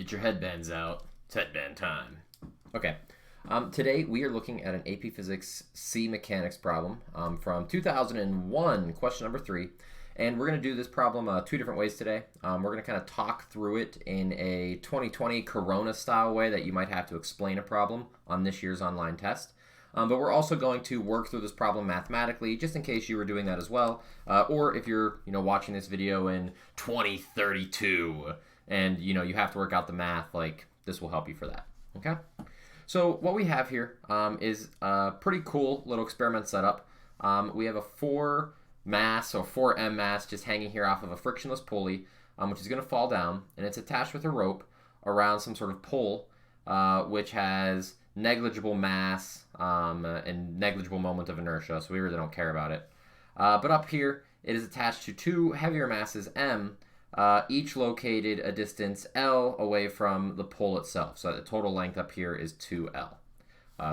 Get your headbands out. It's headband time. Okay. Today we are looking at an AP Physics C Mechanics problem from 2001, question number 3. And we're going to do this problem two different ways today. We're going to kind of talk through it in a 2020 Corona style way that you might have to explain a problem on this year's online test. But we're also going to work through this problem mathematically, just in case you were doing that as well. Or if you're watching this video in 2032 and you have to work out the math, like this will help you for that. Okay? So what we have here is a pretty cool little experiment setup. We have a 4M mass just hanging here off of a frictionless pulley, which is going to fall down, and it's attached with a rope around some sort of pole, which has negligible mass and negligible moment of inertia, so we really don't care about it. But up here, it is attached to two heavier masses, M, each located a distance L away from the pole itself. So the total length up here is 2L.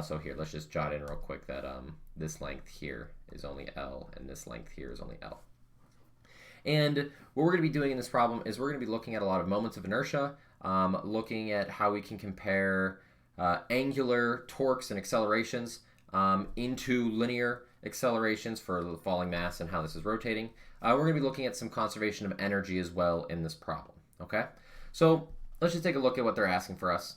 So here, let's just jot in real quick that this length here is only L, and this length here is only L. And what we're going to be doing in this problem is we're going to be looking at a lot of moments of inertia, looking at how we can compare angular torques and accelerations into linear accelerations for the falling mass and how this is rotating. We're going to be looking at some conservation of energy as well in this problem. Okay, so let's just take a look at what they're asking for us.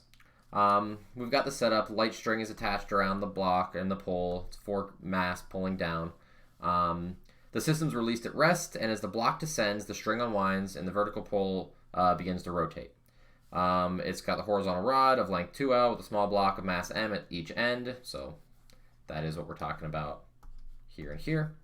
We've got the setup. Light string is attached around the block and the pole. It's 4 mass pulling down. The system's released at rest, and as the block descends, the string unwinds and the vertical pole begins to rotate. It's got the horizontal rod of length 2L with a small block of mass M at each end. So that is what we're talking about here and here.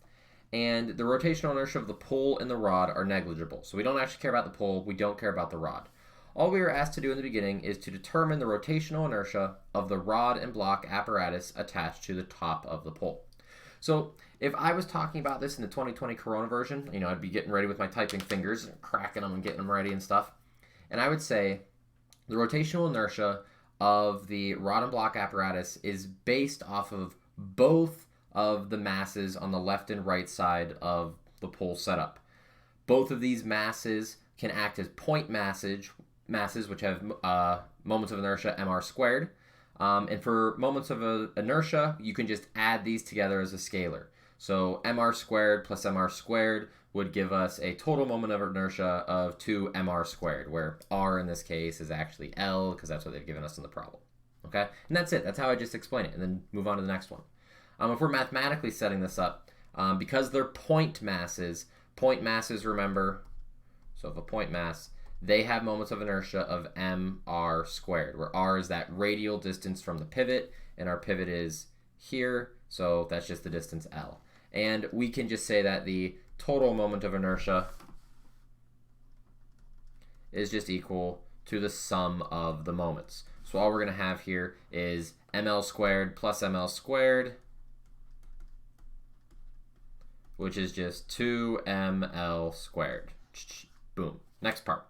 And the rotational inertia of the pole and the rod are negligible. So we don't actually care about the pole. We don't care about the rod. All we were asked to do in the beginning is to determine the rotational inertia of the rod and block apparatus attached to the top of the pole. So if I was talking about this in the 2020 Corona version, I'd be getting ready with my typing fingers, and cracking them and getting them ready and stuff. And I would say the rotational inertia of the rod and block apparatus is based off of both of the masses on the left and right side of the pole setup. Both of these masses can act as point masses which have moments of inertia mr squared. And for moments of inertia, you can just add these together as a scalar. So mr squared plus mr squared would give us a total moment of inertia of 2 mr squared, where r in this case is actually L, because that's what they've given us in the problem. Okay? And that's it. That's how I just explain it, and then move on to the next one. If we're mathematically setting this up, because they're point masses, remember, so if a point mass, they have moments of inertia of mr squared, where r is that radial distance from the pivot, and our pivot is here, so that's just the distance L. And we can just say that the total moment of inertia is just equal to the sum of the moments. So all we're going to have here is ml squared plus ml squared, which is just 2ml squared. Boom. Next part.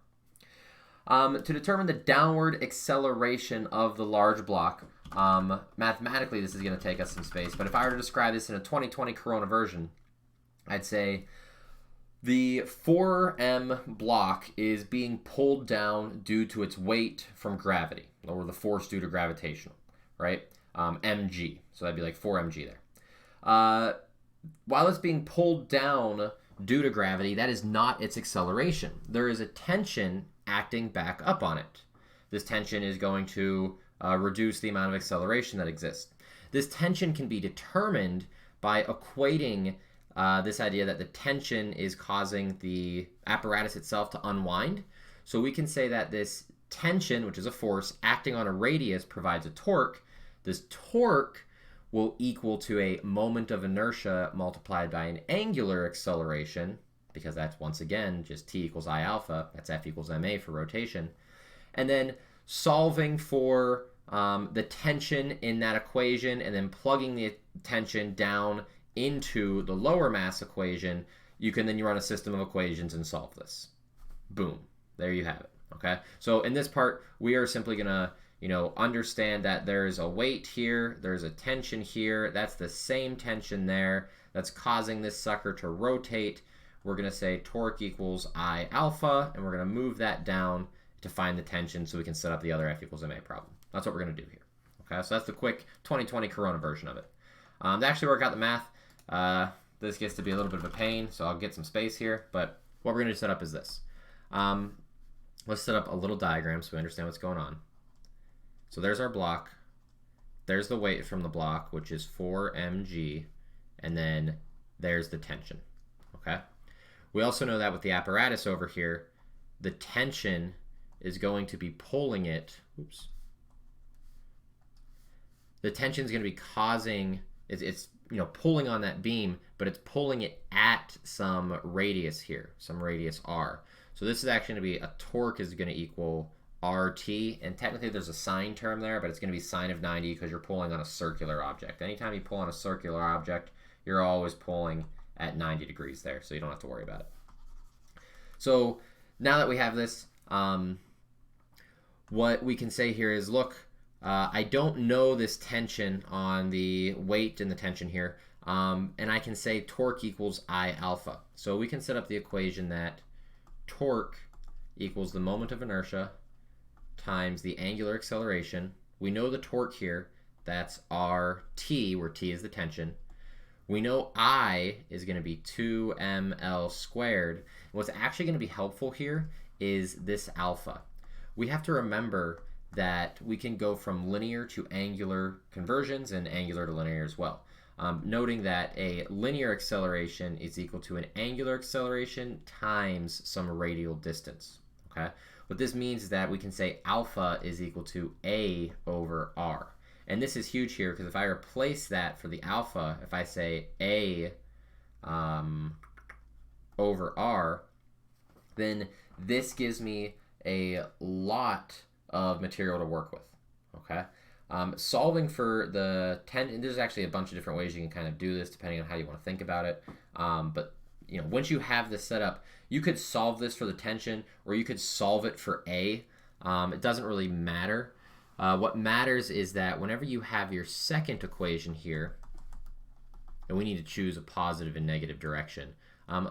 To determine the downward acceleration of the large block, mathematically this is going to take us some space, but if I were to describe this in a 2020 Corona version, I'd say the 4M block is being pulled down due to its weight from gravity, or the force due to gravitational, right? mg, so that'd be like 4mg there. While it's being pulled down due to gravity, that is not its acceleration. There is a tension acting back up on it. This tension is going to reduce the amount of acceleration that exists. This tension can be determined by equating this idea that the tension is causing the apparatus itself to unwind. So we can say that this tension, which is a force acting on a radius, provides a torque. This torque will equal to a moment of inertia multiplied by an angular acceleration, because that's, once again, just t equals I alpha. That's F equals ma for rotation. And then solving for the tension in that equation, and then plugging the tension down into the lower mass equation, you run a system of equations and solve this. Boom. There you have it. Okay? So in this part, we are simply going to understand that there's a weight here, there's a tension here, that's the same tension there that's causing this sucker to rotate. We're going to say torque equals I alpha, and we're going to move that down to find the tension so we can set up the other F equals ma problem. That's what we're going to do here. Okay, so that's the quick 2020 Corona version of it. To actually work out the math, this gets to be a little bit of a pain, so I'll get some space here. But what we're going to set up is this. Let's set up a little diagram so we understand what's going on. So there's our block. There's the weight from the block, which is 4 mg, and then there's the tension. Okay. We also know that with the apparatus over here, the tension is going to be pulling it. Oops. The tension is going to be causing, it's pulling on that beam, but it's pulling it at some radius here, some radius r. So this is actually going to be a torque is going to equal RT, and technically there's a sine term there, but it's going to be sine of 90 because you're pulling on a circular object. Anytime you pull on a circular object, you're always pulling at 90 degrees there, so you don't have to worry about it. So now that we have this, what we can say here is, look, I don't know this tension on the weight and the tension here, and I can say torque equals I alpha. So we can set up the equation that torque equals the moment of inertia times the angular acceleration. We know the torque here, that's RT, where T is the tension. We know I is going to be 2ml squared. What's actually going to be helpful here is this alpha. We have to remember that we can go from linear to angular conversions and angular to linear as well. Noting that a linear acceleration is equal to an angular acceleration times some radial distance. Okay. What this means is that we can say alpha is equal to A over R. And this is huge here because if I replace that for the alpha, if I say A over R, then this gives me a lot of material to work with. Okay. Solving for the there's actually a bunch of different ways you can kind of do this depending on how you want to think about it. But once you have this set up, you could solve this for the tension or you could solve it for A. It doesn't really matter. What matters is that whenever you have your second equation here, and we need to choose a positive and negative direction,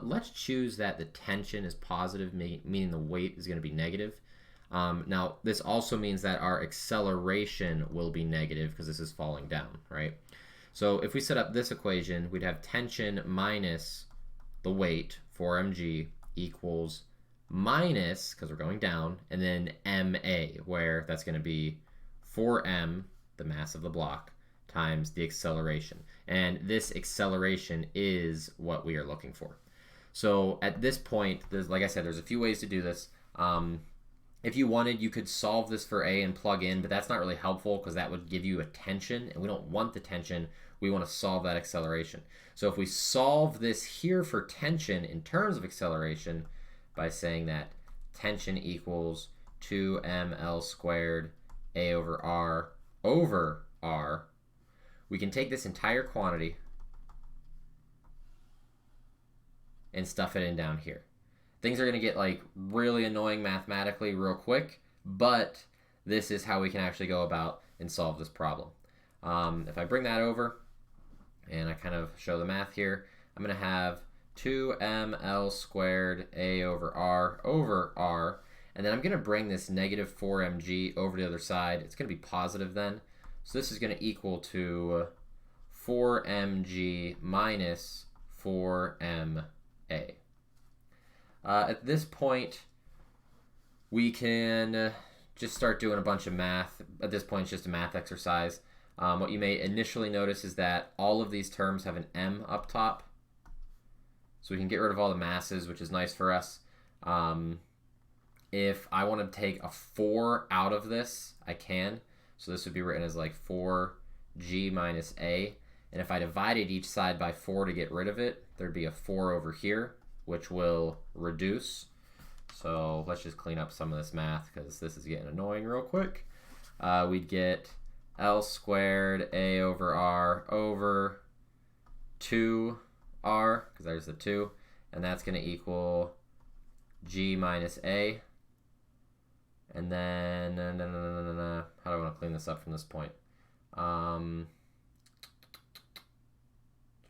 let's choose that the tension is positive, meaning the weight is going to be negative. Now, this also means that our acceleration will be negative because this is falling down, right? So if we set up this equation, we'd have tension minus the weight, 4 mg, equals minus, because we're going down, and then ma, where that's going to be 4m, the mass of the block, times the acceleration. And this acceleration is what we are looking for. So at this point, like I said, there's a few ways to do this. If you wanted, you could solve this for A and plug in, but that's not really helpful because that would give you a tension, and we don't want the tension. We want to solve that acceleration. So if we solve this here for tension in terms of acceleration by saying that tension equals 2ml squared A over R, we can take this entire quantity and stuff it in down here. Things are going to get like really annoying mathematically real quick, but this is how we can actually go about and solve this problem. If I bring that over and I kind of show the math here, I'm going to have 2ml squared A over R, and then I'm going to bring this negative 4mg over to the other side. It's going to be positive then. So this is going to equal to 4mg minus 4ma. At this point, we can just start doing a bunch of math. At this point, it's just a math exercise. What you may initially notice is that all of these terms have an m up top. So we can get rid of all the masses, which is nice for us. If I want to take a 4 out of this, I can. So this would be written as like 4g minus a. And if I divided each side by 4 to get rid of it, there'd be a 4 over here, which will reduce. So let's just clean up some of this math because this is getting annoying real quick. We'd get L squared A over R over 2R, because there's the 2, and that's going to equal G minus A. And then, how do I want to clean this up from this point? Did I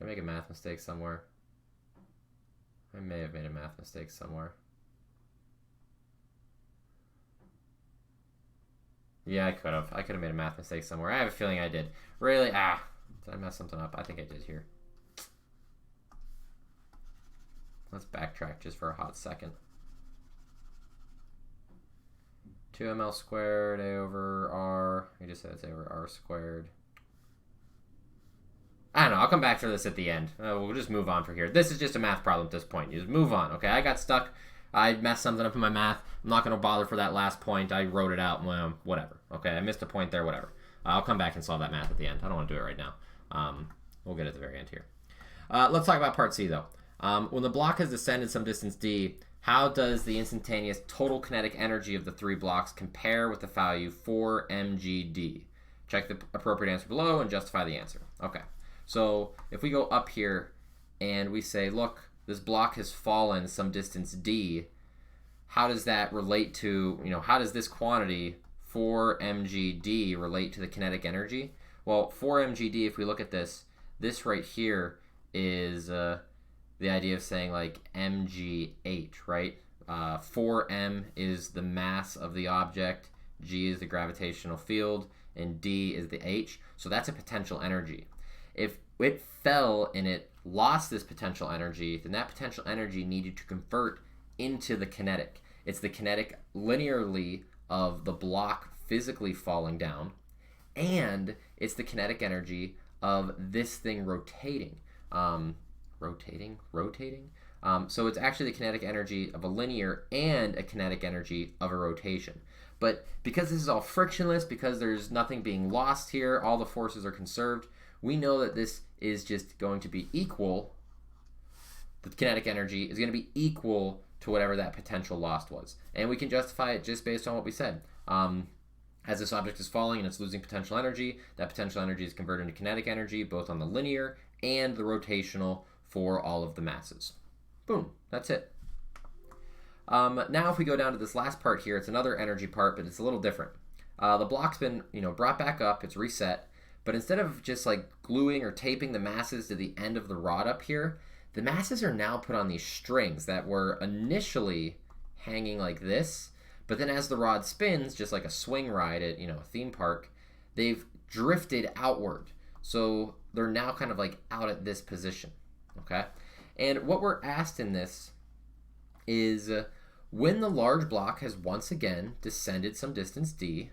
make a math mistake somewhere? I may have made a math mistake somewhere. Yeah, I could have. I could have made a math mistake somewhere. I have a feeling I did. Really? Did I mess something up? I think I did here. Let's backtrack just for a hot second. 2ml squared A over R. I just said it's A over R squared. I don't know. I'll come back to this at the end. We'll just move on from here. This is just a math problem at this point. You just move on, okay? I got stuck. I messed something up in my math. I'm not going to bother for that last point. I wrote it out. Well, whatever. Okay, I missed a point there. Whatever. I'll come back and solve that math at the end. I don't want to do it right now. We'll get it at the very end here. Let's talk about part C, though. When the block has descended some distance d, how does the instantaneous total kinetic energy of the three blocks compare with the value 4 mgd? Check the appropriate answer below and justify the answer. Okay, so if we go up here and we say, look, this block has fallen some distance d, how does that relate to, how does this quantity 4 mgd relate to the kinetic energy? Well, 4 mgd, if we look at this right here is the idea of saying like mgh, right? 4m is the mass of the object, g is the gravitational field, and d is the h. So that's a potential energy. If it fell and it lost this potential energy, then that potential energy needed to convert into the kinetic. It's the kinetic linearly of the block physically falling down, and it's the kinetic energy of this thing rotating. Rotating. So it's actually the kinetic energy of a linear and a kinetic energy of a rotation. But because this is all frictionless, because there's nothing being lost here, all the forces are conserved, we know that this is just going to be equal, the kinetic energy is going to be equal to whatever that potential lost was. And we can justify it just based on what we said. As this object is falling and it's losing potential energy, that potential energy is converted into kinetic energy, both on the linear and the rotational for all of the masses. Boom, that's it. Now if we go down to this last part here, it's another energy part, but it's a little different. The block's been brought back up, it's reset, but instead of just like gluing or taping the masses to the end of the rod up here, the masses are now put on these strings that were initially hanging like this, but then as the rod spins, just like a swing ride at a theme park, they've drifted outward. So they're now kind of like out at this position, okay? And what we're asked in this is when the large block has once again descended some distance d,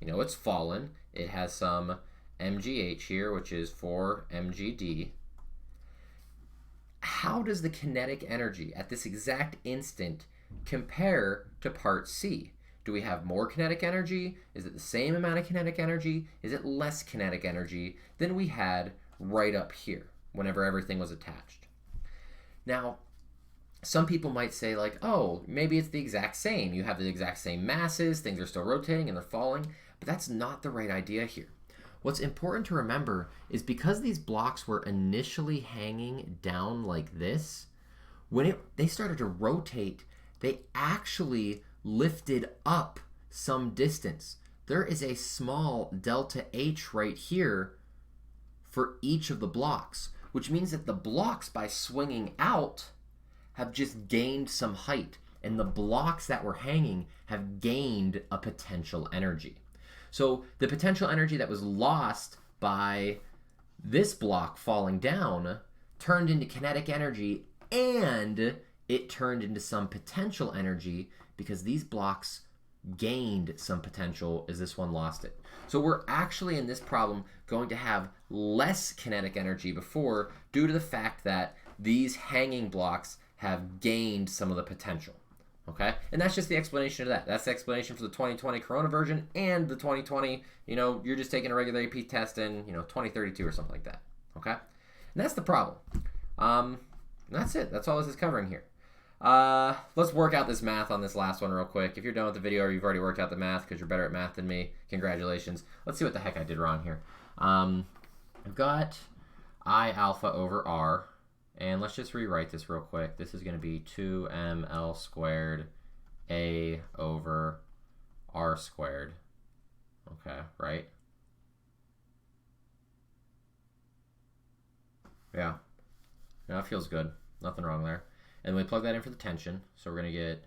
it's fallen, it has some mgh here, which is 4 mgd. How does the kinetic energy at this exact instant compare to part C? Do we have more kinetic energy? Is it the same amount of kinetic energy? Is it less kinetic energy than we had right up here whenever everything was attached? Now, some people might say like, oh, maybe it's the exact same. You have the exact same masses, things are still rotating and they're falling, but that's not the right idea here. What's important to remember is because these blocks were initially hanging down like this, when they started to rotate, they actually lifted up some distance. There is a small delta H right here for each of the blocks, which means that the blocks, by swinging out, have just gained some height, and the blocks that were hanging have gained a potential energy. So the potential energy that was lost by this block falling down turned into kinetic energy, and it turned into some potential energy because these blocks gained some potential as this one lost it. So we're actually in this problem going to have less kinetic energy before due to the fact that these hanging blocks have gained some of the potential. Okay, and that's just the explanation of that. That's the explanation for the 2020 Corona version and the 2020, you're just taking a regular AP test in, 2032 or something like that. Okay, and that's the problem. That's it. That's all this is covering here. Let's work out this math on this last one real quick. If you're done with the video or you've already worked out the math because you're better at math than me, congratulations. Let's see what the heck I did wrong here. I've got I alpha over R. And let's just rewrite this real quick. This is going to be 2ml squared A over R squared. Okay, right? Yeah. That feels good. Nothing wrong there. And we plug that in for the tension. So we're going to get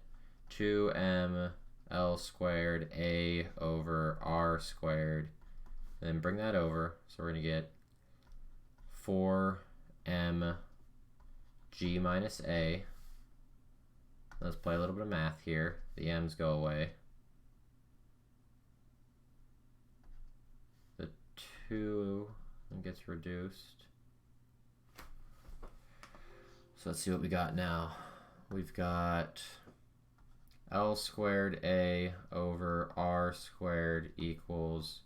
2ml L squared A over R squared. And then bring that over. So we're going to get 4m g minus A. Let's play a little bit of math here. The m's go away. The 2 gets reduced. So let's see what we got now. We've got L squared A over R squared equals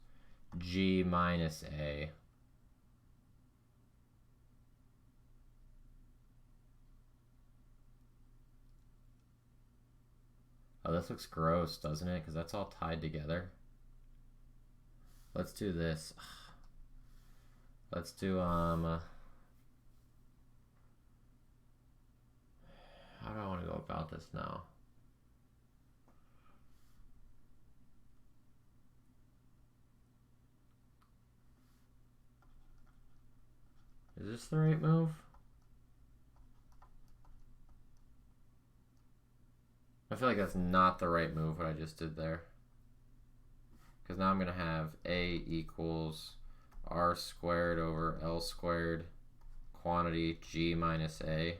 G minus A. Oh, this looks gross, doesn't it? Because that's all tied together. Let's do this. Let's do, how do I want to go about this now? Is this the right move? I feel like that's not the right move, what I just did there. Because now I'm going to have A equals R squared over L squared quantity G minus A.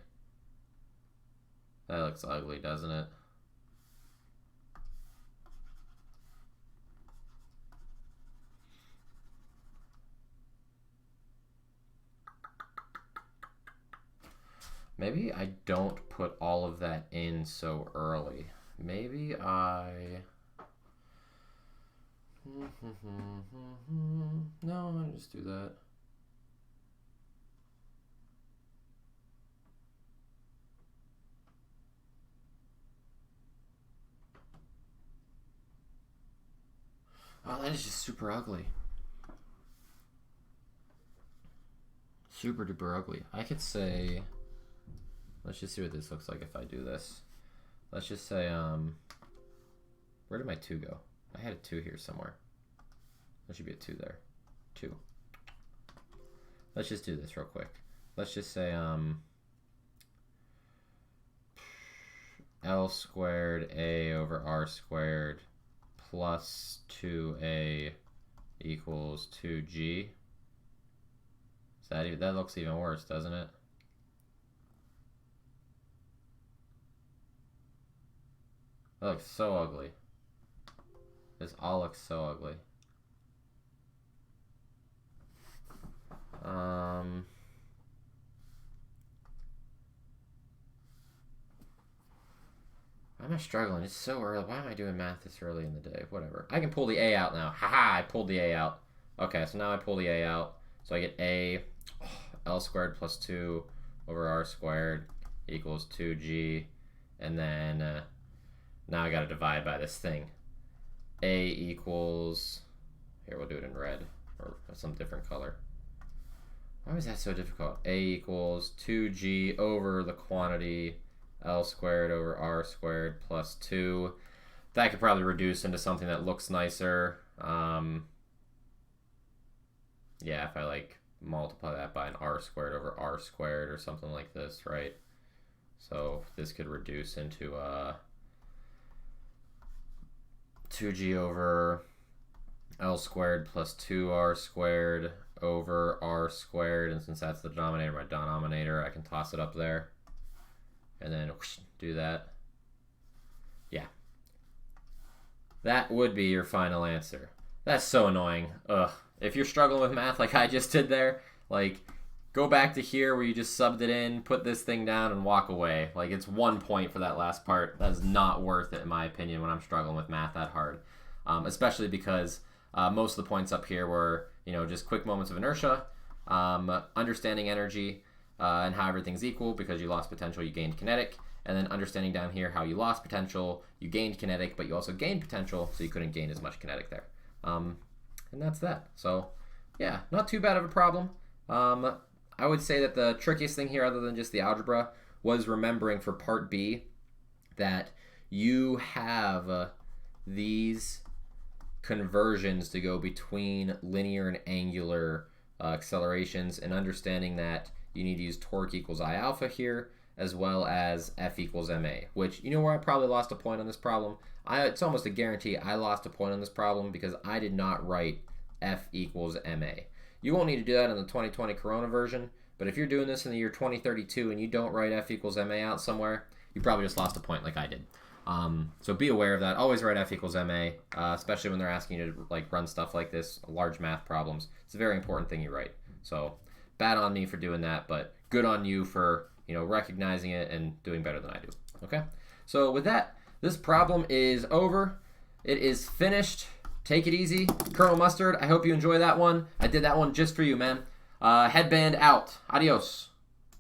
That looks ugly, doesn't it? Maybe I don't put all of that in so early. Maybe I... No, I'll just do that. Oh, that is just super ugly. Super duper ugly. I could say... Let's just see what this looks like if I do this. Let's just say, where did my 2 go? I had a 2 here somewhere. There should be a 2 there. 2. Let's just do this real quick. Let's just say, L squared A over R squared plus 2A equals 2G. That looks even worse, doesn't it? That looks so ugly. This all looks so ugly. Why am I struggling? It's so early. Why am I doing math this early in the day? Whatever. I can pull the A out now. Haha, I pulled the A out. Okay, so now I pull the A out. So I get A, L squared plus 2 over R squared equals 2G. And then now I got to divide by this thing. A equals, here we'll do it in red or some different color. Why was that so difficult? A equals 2G over the quantity L squared over R squared plus 2. That could probably reduce into something that looks nicer. Yeah, if I like multiply that by an R squared over R squared or something like this, right? So this could reduce into 2G over L squared plus 2R squared over R squared, and since that's the denominator, my denominator, I can toss it up there and then whoosh, do that. Yeah, that would be your final answer. That's so annoying. Ugh. If you're struggling with math like I just did there, like, go back to here where you just subbed it in, put this thing down, and walk away. Like, it's 1 point for that last part. That is not worth it, in my opinion, when I'm struggling with math that hard. Especially because most of the points up here were, you know, just quick moments of inertia, understanding energy and how everything's equal. Because you lost potential, you gained kinetic. And then understanding down here how you lost potential, you gained kinetic, but you also gained potential, so you couldn't gain as much kinetic there. And that's that. So, yeah, not too bad of a problem. I would say that the trickiest thing here, other than just the algebra, was remembering for part B that you have these conversions to go between linear and angular accelerations, and understanding that you need to use torque equals I alpha here, as well as F equals MA, which, you know where I probably lost a point on this problem? It's almost a guarantee I lost a point on this problem because I did not write F equals MA. You won't need to do that in the 2020 Corona version, but if you're doing this in the year 2032 and you don't write F equals MA out somewhere, you probably just lost a point like I did. So be aware of that. Always write F equals MA, especially when they're asking you to like run stuff like this, large math problems. It's a very important thing you write. So bad on me for doing that, but good on you for, you know, recognizing it and doing better than I do. Okay? So with that, this problem is over. It is finished. Take it easy. Colonel Mustard, I hope you enjoy that one. I did that one just for you, man. Headband out. Adios.